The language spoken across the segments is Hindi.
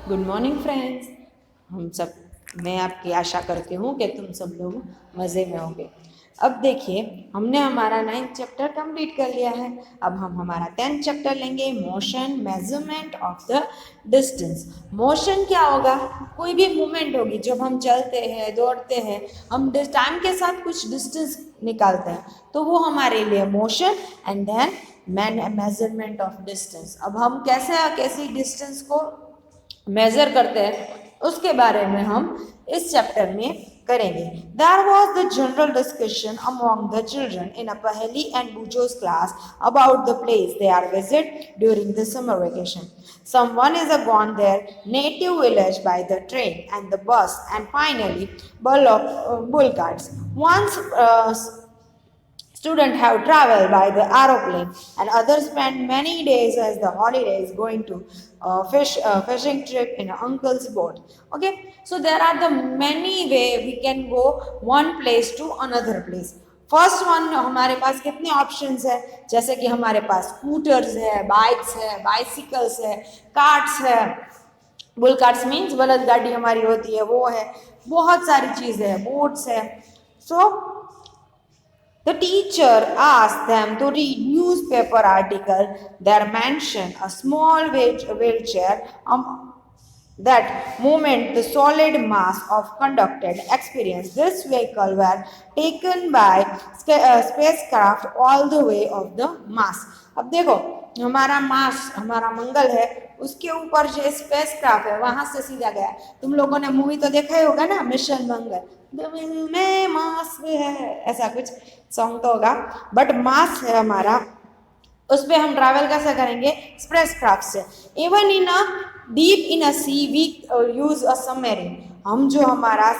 Good morning friends. हम सब मैं आपकी आशा करती हूँ कि तुम सब लोग मज़े में होंगे। अब देखिए, हमने हमारा 9th चैप्टर कंप्लीट कर लिया है। अब हम हमारा 10th चैप्टर लेंगे, motion measurement of the distance. Motion क्या होगा? कोई भी मूवमेंट होगी, जब हम चलते हैं, दौड़ते हैं, हम टाइम के साथ कुछ डिस्टेंस निकालते हैं, तो वो हमारे लिए motion and then measurement of distance. अब हम कैसी डिस्टेंस को मेजर करते हैं उसके बारे में हम इस चैप्टर में करेंगे। There was the general discussion among the children in a Paheli and Bujo's class about the place they are visit during the summer vacation. Someone is gone their native village by the train and the bus and finally bull carts. Once students have traveled by the aeroplane and others spend many days as the holidays going to fishing trip in uncle's boat. Okay, so there are the many way we can go one place to another place. First one, हमारे पास कितने ऑप्शंस है? जैसे कि हमारे पास स्कूटर्स है, बाइक्स है, बाइसिकल्स है, कार्ट्स है। बुल कार्ट्स मीन्स बलद गाड़ी हमारी होती है, वो है। बहुत सारी चीज़ें है, बोट्स है। सो the teacher asked them to read newspaper article. There mentioned a small wheelchair. That moment, the solid mass of conducted experience. This vehicle were taken by spacecraft all the way of the Mars. अब देखो, हमारा मार्स, हमारा मंगल है, उसके ऊपर जो स्पेस क्राफ्ट है वहां से सीधा गया। तुम लोगों ने मूवी तो देखा ही होगा ना, मिशन मंगल में मार्स है, ऐसा कुछ सॉन्ग तो होगा। बट मार्स है हमारा, उस पर हम ट्रैवल कैसे करेंगे? स्पेस क्राफ्ट से। Even in a deep in a sea we use a submarine. हम जो हमारा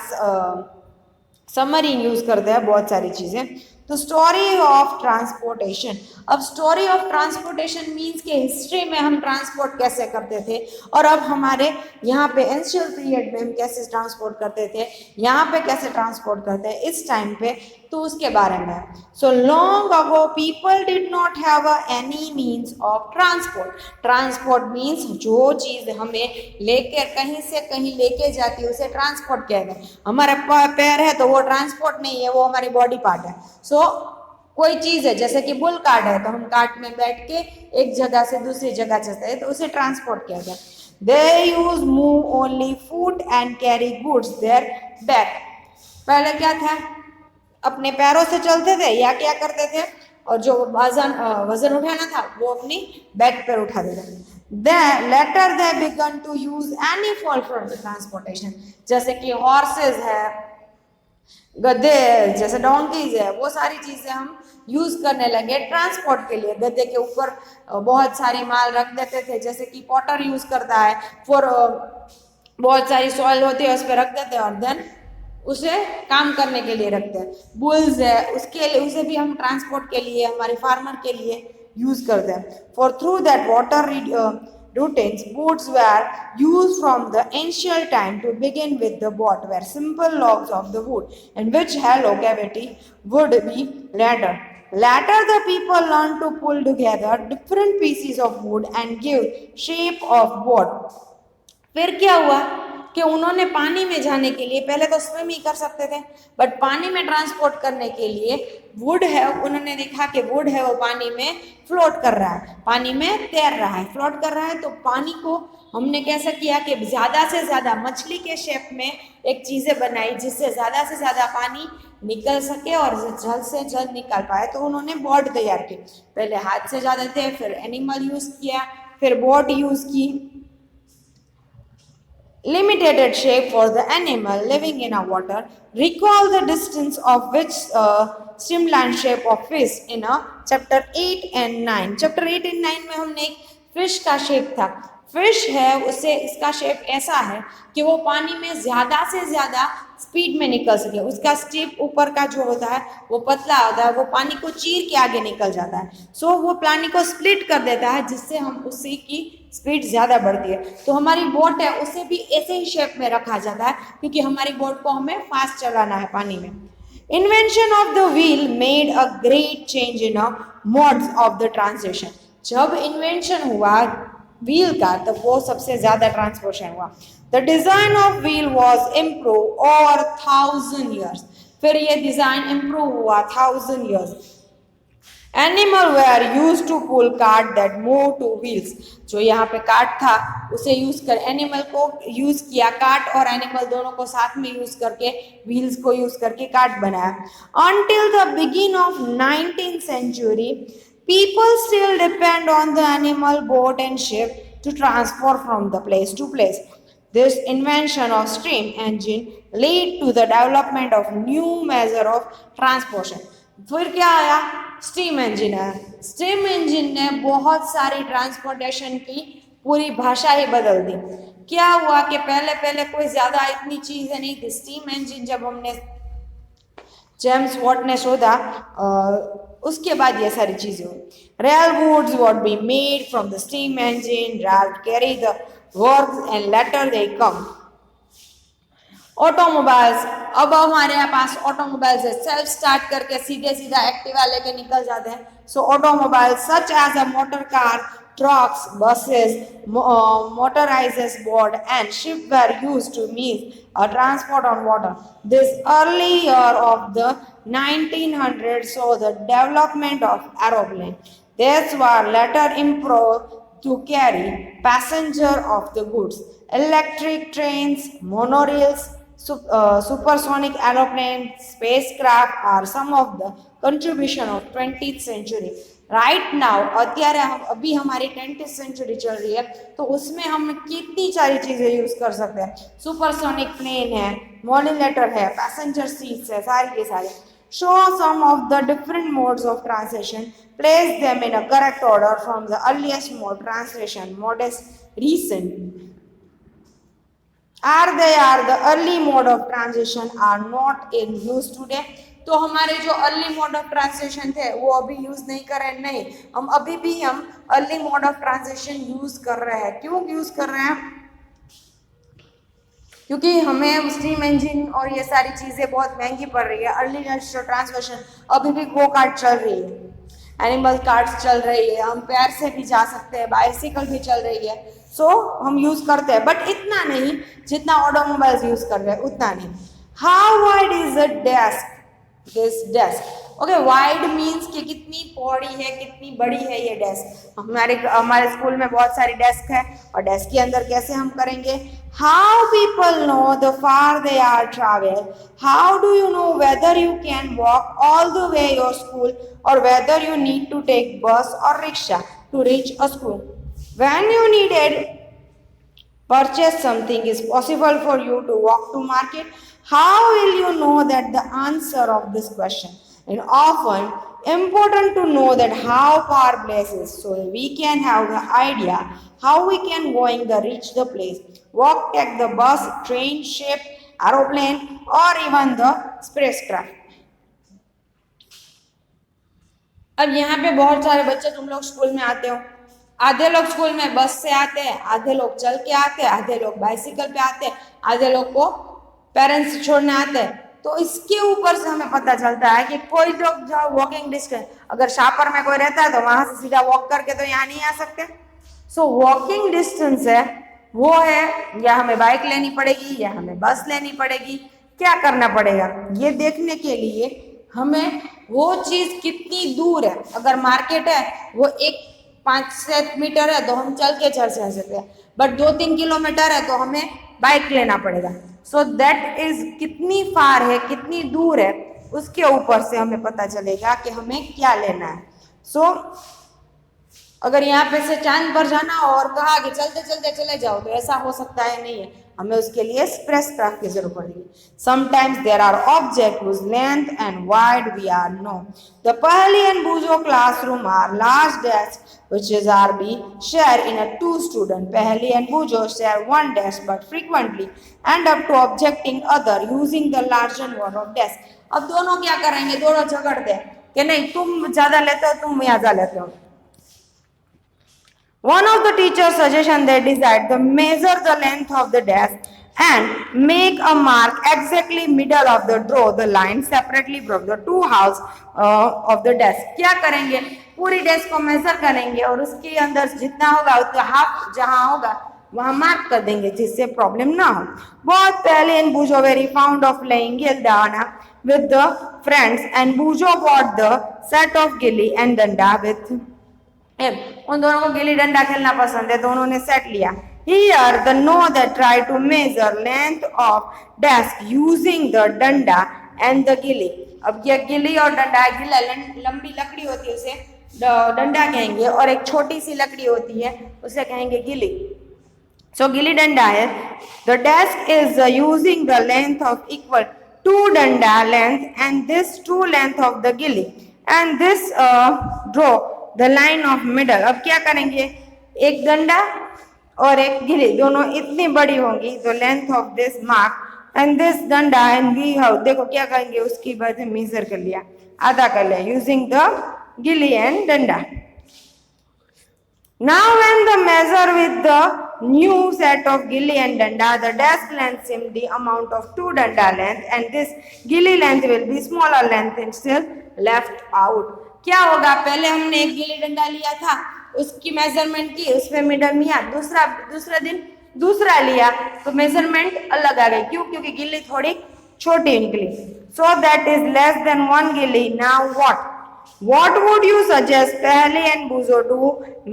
सबमरीन यूज करते हैं बहुत सारी चीजें। तो स्टोरी ऑफ ट्रांसपोर्टेशन। अब स्टोरी ऑफ ट्रांसपोर्टेशन मीन्स के हिस्ट्री में हम ट्रांसपोर्ट कैसे करते थे और अब हमारे यहाँ पे एंशियल पीरियड में हम कैसे ट्रांसपोर्ट करते थे, यहाँ पे कैसे ट्रांसपोर्ट करते हैं इस टाइम पे, तो उसके बारे में। So long ago people did not have any means of transport. Transport means जो चीज़ हमें लेकर कहीं से कहीं लेके जाती है उसे ट्रांसपोर्ट कहते हैं। हमारा पैर है तो वो ट्रांसपोर्ट नहीं है, वो हमारी बॉडी पार्ट है। सो कोई चीज़ है जैसे कि बुल कार्ट है, तो हम कार्ट में बैठ के एक जगह से दूसरी जगह चलते हैं, तो उसे ट्रांसपोर्ट कहते हैं। They use move only foot and carry goods their back. पहले क्या था? अपने पैरों से चलते थे या क्या करते थे, और जो वजन उठाना था वो अपनी बैक पर उठाते थे। Later they began to use any form for the transportation. जैसे कि हॉर्सेस है, गधे जैसे डोंकीज है, वो सारी चीजें हम यूज करने लगे ट्रांसपोर्ट के लिए। गधे के ऊपर बहुत सारी माल रख देते थे, जैसे कि पॉटर यूज करता है फॉर बहुत सारी सॉइल होती है उस पर रख देते हैं और देन उसे काम करने के लिए रखते हैं। बुल्स है, उसके लिए उसे भी हम ट्रांसपोर्ट के लिए, हमारे फार्मर के लिए यूज करते हैं। For through that water routines, boats were used from the ancient time. To begin with, the boat were simple logs of the wood in which hollow cavity would be ladder. Later, the people learned to pull together different pieces of wood and give shape of boat. फिर क्या हुआ कि उन्होंने पानी में जाने के लिए, पहले तो स्विम ही कर सकते थे, बट पानी में ट्रांसपोर्ट करने के लिए वुड है, उन्होंने देखा कि वुड है वो पानी में फ्लोट कर रहा है, पानी में तैर रहा है, फ्लोट कर रहा है। तो पानी को हमने कैसे किया कि ज़्यादा से ज़्यादा मछली के शेप में एक चीज़ें बनाई जिससे ज़्यादा से ज़्यादा पानी निकल सके और जल्द से जल्द निकल पाए। तो उन्होंने बोट तैयार की। पहले हाथ से जाते थे, फिर एनिमल यूज़ किया, फिर बोट यूज़ की। Limited shape for the animal living in a water. Recall the distance of which streamlined shape of fish in a chapter 8 and 9. Chapter 8 and 9 में हमने एक फिश का शेप था। फिश है, उसे इसका शेप ऐसा है कि वो पानी में ज़्यादा से ज़्यादा स्पीड में निकल सके। उसका स्टिप ऊपर का जो होता है वो पतला होता है, वो पानी को चीर के आगे निकल जाता है। सो वो पानी को स्प्लिट कर देता है जिससे हम उसी की स्पीड ज़्यादा बढ़ती है। तो हमारी बोट है उसे भी ऐसे ही शेप में रखा जाता है क्योंकि हमारी बोट को हमें फास्ट चलाना है पानी में। Invention of the wheel made a great change in a modes of the translation. जब इन्वेंशन हुआ व्हील कार, तो वो सबसे ज्यादा ट्रांसपोर्टेशन हुआ। The design of wheel was improve over 1000 years, फिर ये डिजाइन इम्प्रूव हुआ 1000 years। Animal were use to pull cart that move two wheels, जो यहाँ पे कार्ट था उसे यूज कर एनिमल को यूज किया, कार्ट और एनिमल दोनों को साथ में यूज करके व्हील्स को यूज करके कार्ट बनाया। Until the beginning of 19th century, people still depend on the animal boat and ship to transport from the place to place. This invention of steam engine led to the development of new measure of transportation. फिर क्या आया? स्टीम इंजन आया। स्टीम इंजन ने बहुत सारी ट्रांसपोर्टेशन की पूरी भाषा ही बदल दी। क्या हुआ कि पहले पहले कोई ज्यादा इतनी चीजें नहीं थी। स्टीम इंजन जब हमने जेम्स वॉट ने शोधा, उसके बाद ये सारी चीजें हुई। Railroads would be made from the steam engine, rail carry the works and later they come. Automobiles, अब हमारे पास ऑटोमोबाइल्स है, सेल्फ स्टार्ट करके सीधे सीधा एक्टिवा लेके निकल जाते हैं। So automobiles such as a motor car, trucks, buses, motorized boat and ship were used to meet a transport on water. This early year of the 1900s saw the development of aeroplane. These were later improved to carry passenger of the goods. Electric trains, monorails, supersonic aeroplanes, spacecraft are some of the contribution of 20th century. Right now અત્યારે अभी हमारी 20th सेंचुरी चल रही है, तो उसमें हम कितनी सारी चीजें यूज कर सकते हैं। सुपरसोनिक प्लेन है, मोनिलेटर है, पैसेंजर सीट्स है, सारी के सारे। Show some of the different modes of translation, place them in a correct order from the earliest mode translation modest recent are the early mode of translation are not in use today. तो हमारे जो अर्ली मोड ऑफ ट्रांसलेशन थे वो अभी यूज नहीं कर रहे हैं। नहीं, हम अभी भी हम early mode of translation use कर रहे हैं। क्यों यूज कर रहे हैं? क्योंकि हमें स्टीम इंजन और ये सारी चीजें बहुत महंगी पड़ रही है। अर्ली ट्रांसलेशन अभी भी गो कार्ट चल रही है, एनिमल कार्ट्स चल रही है, हम पैर से भी जा सकते हैं, बाइसिकल भी चल रही है। सो हम यूज करते हैं, बट इतना नहीं जितना ऑटोमोबाइल्स यूज कर रहे हैं, उतना नहीं। How wide is a desk? This desk, okay, wide means कि कितनी पौड़ी है, कितनी बड़ी है ये डेस्क। हमारे स्कूल में बहुत सारी डेस्क है, और डेस्क के अंदर कैसे हम करेंगे? How people know the far they are travel? How do you know whether you can walk all the way your school और whether you need to take bus और rickshaw to reach a school? When you needed purchase something is possible for you to walk to market, how will you know that the answer of this question? And often important to know that how far place is, so we can have the idea how we can going the reach the place. Walk, take the bus, train, ship, aeroplane or even the spacecraft. अब यहाँ पे बहुत सारे बच्चे तुम लोग स्कूल में आते हो। आधे लोग स्कूल में बस से आते हैं, आधे लोग चल के आते हैं, आधे लोग बाइसिकल पे आते हैं, आधे लोग को पेरेंट्स छोड़ने आते हैं। तो इसके ऊपर से हमें पता चलता है कि कोई लोग जो वॉकिंग डिस्टेंस, अगर शापर में कोई रहता है तो वहां से सीधा वॉक करके तो यहाँ नहीं आ सकते। सो वॉकिंग डिस्टेंस है वो है, या हमें बाइक लेनी पड़ेगी या हमें बस लेनी पड़ेगी, क्या करना पड़ेगा ये देखने के लिए हमें वो चीज कितनी दूर है। अगर मार्केट है वो 5-7 मीटर है तो हम चल के चल सकते हैं, बट 2-3 किलोमीटर है तो हमें बाइक लेना पड़ेगा। सो दैट इज कितनी फार है, कितनी दूर है, उसके ऊपर से हमें पता चलेगा कि हमें क्या लेना है। सो अगर यहाँ पे से चांद पर जाना हो और कहा कि चलते चलते चले जाओ, तो ऐसा हो सकता है नहीं है, हमें उसके लिए स्पेसक्राफ्ट की जरूरत पड़ेगी। Sometimes there are objects whose length and wide we are known. The Paheli and Bujo classroom are large desks which is RB share in a 2 student. Paheli and Bujo share one desk but frequently end up to objecting other using the larger one of desk. अब दोनों क्या करेंगे? दोनों झगड़ते हैं कि नहीं तुम ज्यादा लेते हो, तुम ज्यादा लेते हो। One of the teacher's suggestion they decide to measure the length of the desk and make a mark exactly middle of the draw the line separately from the two halves of the desk. क्या करेंगे, पूरी डेस्क को मेजर करेंगे और उसके अंदर जितना होगा उतना हाफ जहां होगा वहां मार्क कर देंगे जिससे प्रॉब्लम ना हो. बहुत पहले इन Bujo very fond of playing Gildana with the friends and Bujo bought the set of Gilly and Danda with him. उन दोनों को गिल्ली डंडा खेलना पसंद है तो उन्होंने सेट लिया. Here the know that try to measure length of desk using the danda and the gilly. अब ये गिल्ली और डंडा, गिल्ला लंबी लकड़ी होती है उसे डंडा कहेंगे और एक छोटी सी लकड़ी होती है उसे कहेंगे गिल्ली. So गिल्ली डंडा है. The desk is using the length of equal two danda length and this two length of the gilly and this draw the line of middle. अब क्या करेंगे, एक डंडा और एक गिल्ली दोनों इतनी बड़ी होंगी तो length of this mark and this डंडा एंड वी हैव, देखो क्या करेंगे उसकी बाद मेजर कर लिया, आधा कर लिया यूजिंग द गिल्ली एंड डंडा. Now when the measure with the new set of gilly and danda, the desk length seem the amount of two danda length and this gilly length will be smaller length and still left out. क्या होगा, पहले हमने एक गिल्ली डंडा लिया था उसकी मेजरमेंट की, उसमें मिडल लिया, दूसरा दिन दूसरा लिया तो मेजरमेंट अलग आ गई. क्यों, क्योंकि गिल्ली थोड़ी छोटी निकली. So that is less than one gilli. Now what would you suggest पहले and Bujo to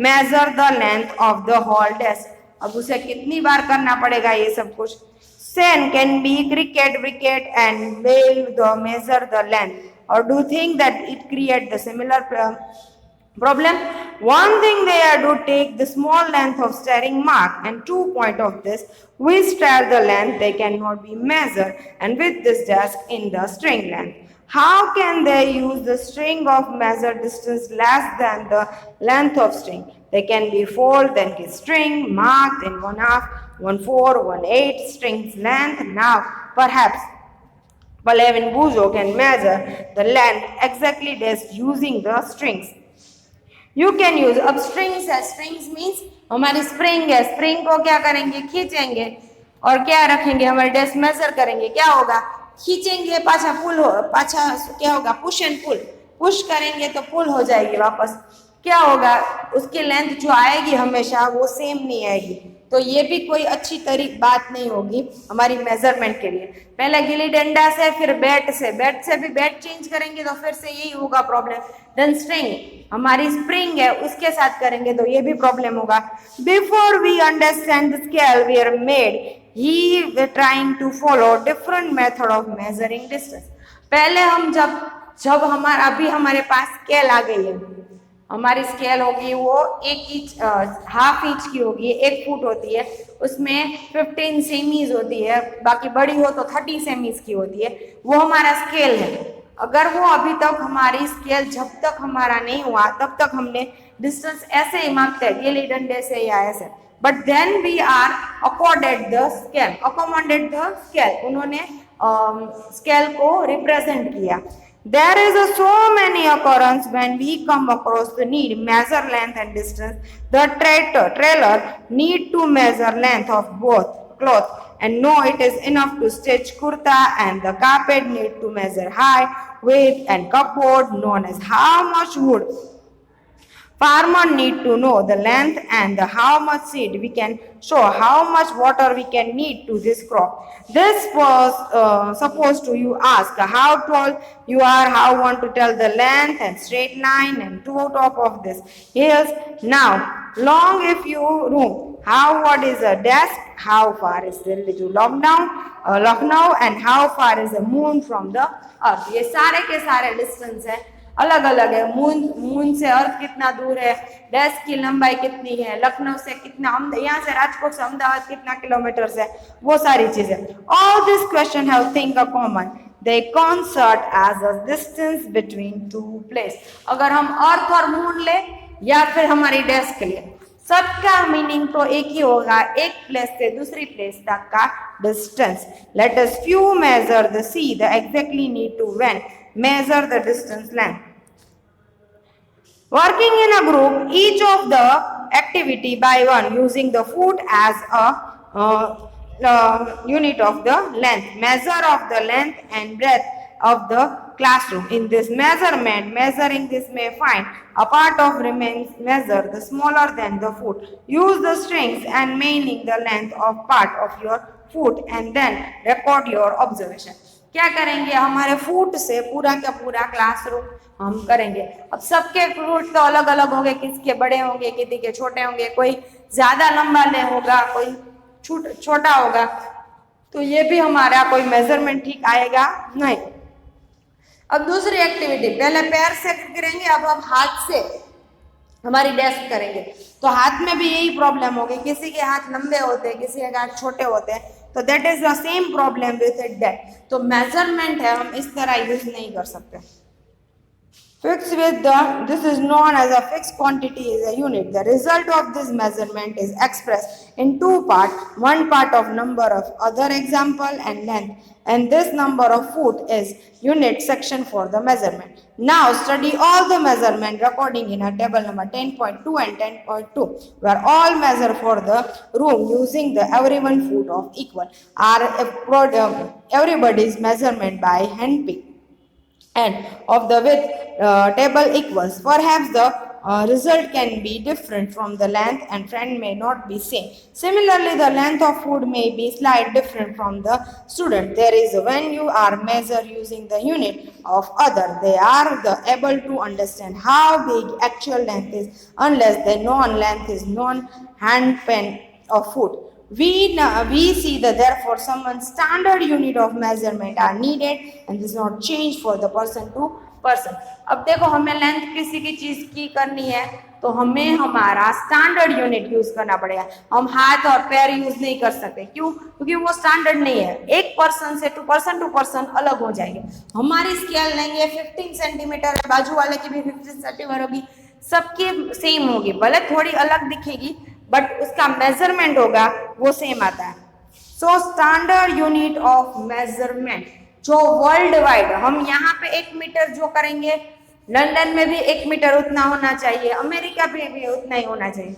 measure the length of the whole desk. अब उसे कितनी बार करना पड़ेगा ये सब कुछ. Sen can be cricket wicket and will the measure the length or do you think that it create the similar problem? One thing they are to take the small length of staring mark and 2 point of this which tell the length they cannot be measured and with this desk in the string length. How can they use the string of measure distance less than the length of string? They can be fold then get string marked in 1/2, 1/4, 1/8 strings length. Now perhaps Palev and Bujo can measure the length exactly as using the strings. You can use, अब strings है, strings means हमारी spring है, spring को क्या करेंगे, खींचेंगे और क्या रखेंगे, हमारे डेस्क मेजर करेंगे, क्या होगा, खींचेंगे पाछा पुल हो, पाछा क्या होगा, पुश एंड पुल, पुश करेंगे तो पुल हो जाएगी वापस. क्या होगा, उसकी लेंथ जो आएगी हमेशा वो सेम नहीं आएगी. तो ये भी कोई अच्छी बात नहीं होगी हमारी मेजरमेंट के लिए. पहले गिल्ली डंडा से, फिर बैट से भी बैट चेंज करेंगे तो फिर से यही होगा प्रॉब्लम. देन स्ट्रिंग, हमारी स्प्रिंग है उसके साथ करेंगे तो ये भी प्रॉब्लम होगा. Before we understand the scale we are made he trying to follow different method of measuring distance. पहले हम जब हमारा अभी हमारे पास स्केल आ गई है, हमारी स्केल होगी वो 1 इंच, हाफ इंच की होगी, 1 फुट होती है, उसमें 15 सेमीज होती है, बाकी बड़ी हो तो 30 सेमीज की होती है, वो हमारा स्केल है. अगर वो अभी तक हमारी स्केल जब तक हमारा नहीं हुआ तब तक हमने डिस्टेंस ऐसे ही मापते हैं गिल्ली डंडे से या ऐसे. But then we are accorded the scale, accommodated the scale, उन्होंने स्केल को रिप्रेजेंट किया. There is so many occurrence when we come across the need measure length and distance. The trailer need to measure length of both cloth and know it is enough to stitch kurta and the carpet need to measure height, width and cupboard known as how much wood. Farmer need to know the length and the how much seed we can show how much water we can need to this crop. This was supposed to you ask how tall you are, how want to tell the length and straight line and to top of this hills. Now long if you room, how what is a desk, how far is Delhi to Lucknow and how far is the moon from the earth. ये सारे के सारे डिस्टेंस है, अलग अलग है. मून से अर्थ कितना दूर है, डेस्क की लंबाई कितनी है, लखनऊ से कितना, यहाँ से राजकोट से अहमदाबाद कितना किलोमीटर है, वो सारी चीजें. All this question have thing a common, they concert as a distance between two place. अगर हम अर्थ और मून ले या फिर हमारी डेस्क ले, सबका मीनिंग तो एक ही होगा, एक प्लेस से दूसरी प्लेस तक का distance. Let us few measure the sea the exactly need to when measure the distance length. Working in a group, each of the activity by one using the foot as a unit of the length, measure of the length and breadth of the classroom. In this measurement, measuring this may find a part of remains measure the smaller than the foot. Use the strings and meaning the length of part of your foot and then record your observation. क्या करेंगे, हमारे फुट से पूरा का पूरा क्लासरूम हम करेंगे। अब सबके फुट तो अलग अलग होंगे, किसके बड़े होंगे, किसी के छोटे होंगे, कोई ज्यादा लंबा ले होगा, कोई छोटा होगा, तो ये भी हमारा कोई मेजरमेंट ठीक आएगा नहीं। अब दूसरी एक्टिविटी, पहले पैर से करेंगे, अब हम हाथ से हमारी डेस्क करेंगे। तो हाथ में भी यही प्रॉब्लम होगी, किसी के हाथ लंबे होते हैं, किसी के हाथ छोटे होते हैं, तो that is the same problem with it that. तो मेजरमेंट है, हम इस तरह यूज नहीं कर सकते। Fixed with the, this is known as a fixed quantity is a unit. The result of this measurement is expressed in two parts. One part of number of other example and length, and this number of foot is unit section for the measurement. Now study all the measurement recording in a table number 10.2 and 10.2, where all measure for the room using the everyone foot of equal are everybody's measurement by hand pick and of the width table equals. Perhaps the result can be different from the length and trend may not be same. Similarly, the length of food may be slightly different from the student. There is when you are measure using the unit of other, they are able to understand how big actual length is unless they know length is known hand pen of food. We see that therefore some standard unit of measurement are needed and this not change for the person to person. अब देखो हमें लेंथ किसी की चीज की करनी है तो हमें हमारा स्टैंडर्ड यूनिट यूज करना पड़ेगा। हम हाथ और पैर यूज नहीं कर सकते, क्यों? क्योंकि वो स्टैंडर्ड नहीं है, एक पर्सन से टू पर्सन अलग हो जाएंगे। हमारी स्केल लेंगे 15 सेंटीमीटर, बाजू वाले की भी 15 सेंटीमीटर होगी, सबकी सेम होगी, भले थोड़ी अलग दिखेगी बट उसका मेजरमेंट होगा वो सेम आता है। So standard unit of measurement जो वर्ल्ड वाइड, हम यहाँ पे 1 मीटर जो करेंगे, लंदन में भी 1 मीटर उतना होना चाहिए, अमेरिका में भी उतना ही होना चाहिए,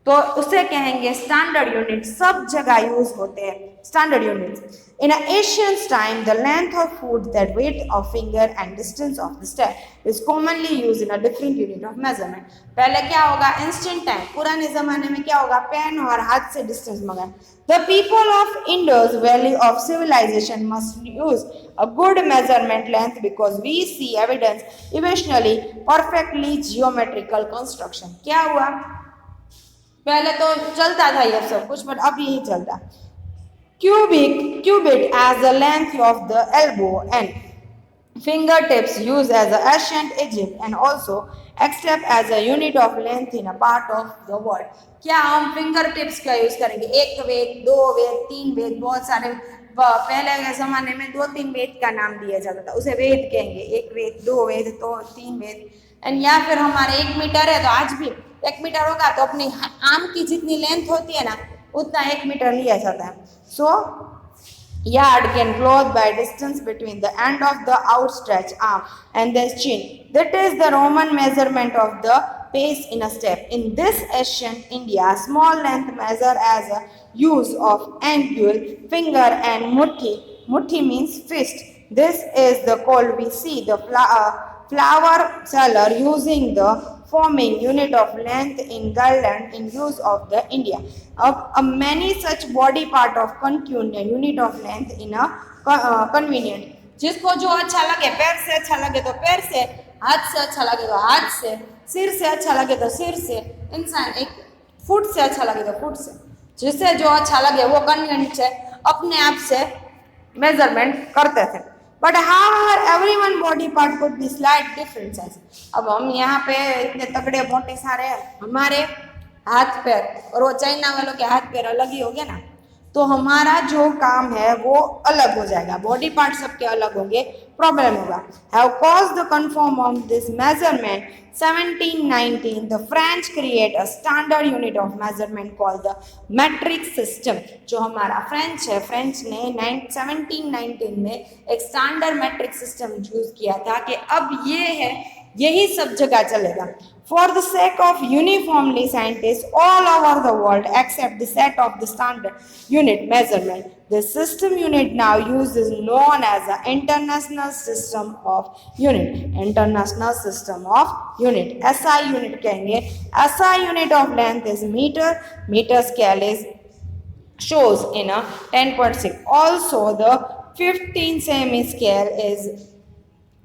तो उसे कहेंगे स्टैंडर्ड यूनिट। सब जगह यूज होते हैं standard units. In Asians time the length of foot that weight of finger and distance of the step is commonly use in a different unit of measurement. पहले क्या होगा, इंस्टेंट टाइम, पुराने जमाने में क्या होगा, पेन और हाथ से डिस्टेंस मंगाए। The people of Indus valley of civilization must use a good measurement length because we see evidence eventually perfectly geometrical construction. क्या हुआ, पहले तो चलता था ये सब कुछ, बट अब यही चलता। Cubit as the length of the elbow and fingertips used as the ancient Egypt and also except as a unit of length in a part of the world। क्या हम फिंगर टिप्स का यूज करेंगे? 1 वेद, 2 वेद, 3 वेद, बहुत सारे पहले के जमाने में 2-3 वेद का नाम दिया जाता था, उसे वेद कहेंगे। 1 वेद, 2 वेद, तो 3 वेद। एंड या फिर हमारे 1 मीटर है तो आज भी 1 मीटर होगा तो अपनी आम की जितनी लेंथ होती है ना उतना 1 मीटर लिया जाता है। सो yard can cloth by distance between the end of the outstretched arm and the chin. That is the Roman measurement of the pace in a step. In this ancient India, small length measure as a use of ankle, finger and muthi. Muthi means fist. This is the call we see the flower seller using the forming unit of length in garland in use of the India. Many such body part of convenient unit of length in a convenient. जिसको जो अच्छा लगे, पैर से अच्छा लगे तो पैर से, हाथ से अच्छा लगे तो हाथ से, सिर से अच्छा लगे तो सिर से, इंसान एक फुट से अच्छा लगे तो फुट से, जिससे जो अच्छा लगे वो कन्वीनियंट से अपने आप से मेजरमेंट करते थे। But however everyone body part could be slight differences। अब हम यहाँ पे इतने तगड़े मोटे सारे हमारे हाथ पैर और वो चाइना वालों के हाथ पैर अलग ही हो गए ना, तो हमारा जो काम है वो अलग हो जाएगा, बॉडी पार्ट सबके अलग होंगे, प्रॉब्लम होगा। Have caused the conform of this measurement 1719 the French create a standard unit of measurement called the metric system। जो हमारा फ्रेंच है, फ्रेंच ने 1719 में एक स्टैंडर्ड मेट्रिक सिस्टम यूज किया था कि अब ये है, यही सब जगह चलेगा। For the sake of uniformly, scientists all over the world accept the set of the standard unit measurement. The system unit now used is known as the International System of Unit. International System of Unit. SI unit कहेंगे. SI unit of length is meter. Meter scale is shows in a 10.6. Also, the 15 semi scale is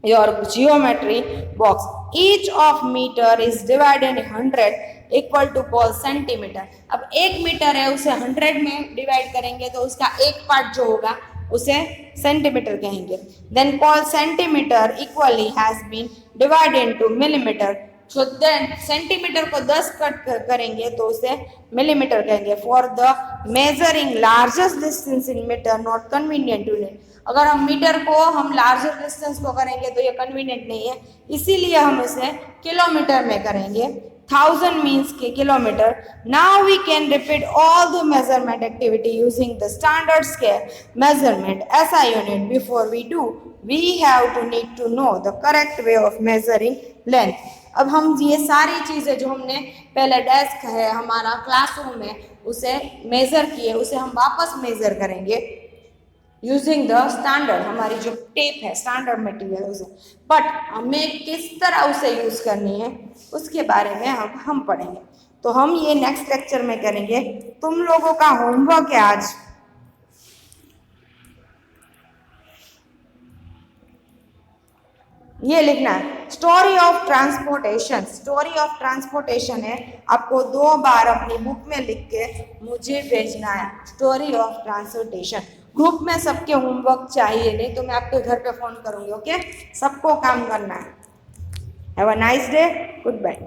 your geometry box. Each of meter is divided in 100 equal to call centimetre. अब 1 मीटर है उसे 100 में डिवाइड करेंगे तो उसका एक पार्ट जो होगा उसे सेंटीमीटर कहेंगे. Then call centimetre equally has been divided into millimetre. So then centimetre को 10 कट करेंगे तो उसे मिलीमीटर कहेंगे. For the measuring largest distance in metre not convenient unit. अगर हम मीटर को हम लार्जर डिस्टेंस को करेंगे तो ये कन्वीनियंट नहीं है, इसीलिए हम इसे किलोमीटर में करेंगे. 1000 means K kilometre. Now we can repeat all the measurement activity using the standard scale measurement SI unit. Before we do we have to need to know the correct way of measuring length. अब हम ये सारी चीज़ें जो हमने पहले डेस्क है हमारा क्लासरूम में उसे मेज़र किए उसे हम वापस मेज़र करेंगे यूजिंग द स्टैंडर्ड. हमारी जो टेप है स्टैंडर्ड मटेरियल उसे, बट हमें किस तरह उसे यूज़ करनी है उसके बारे में हम पढ़ेंगे. तो हम ये नेक्स्ट लेक्चर में करेंगे. तुम लोगों का होमवर्क है आज ये लिखना है story of transportation. Story of transportation है, आपको 2 बार अपनी बुक में लिख के मुझे भेजना है. Story of transportation. ग्रुप में सबके होमवर्क चाहिए, नहीं तो मैं आपके घर पे फोन करूंगी. ओके, सबको काम करना है. Have a nice day. Good bye.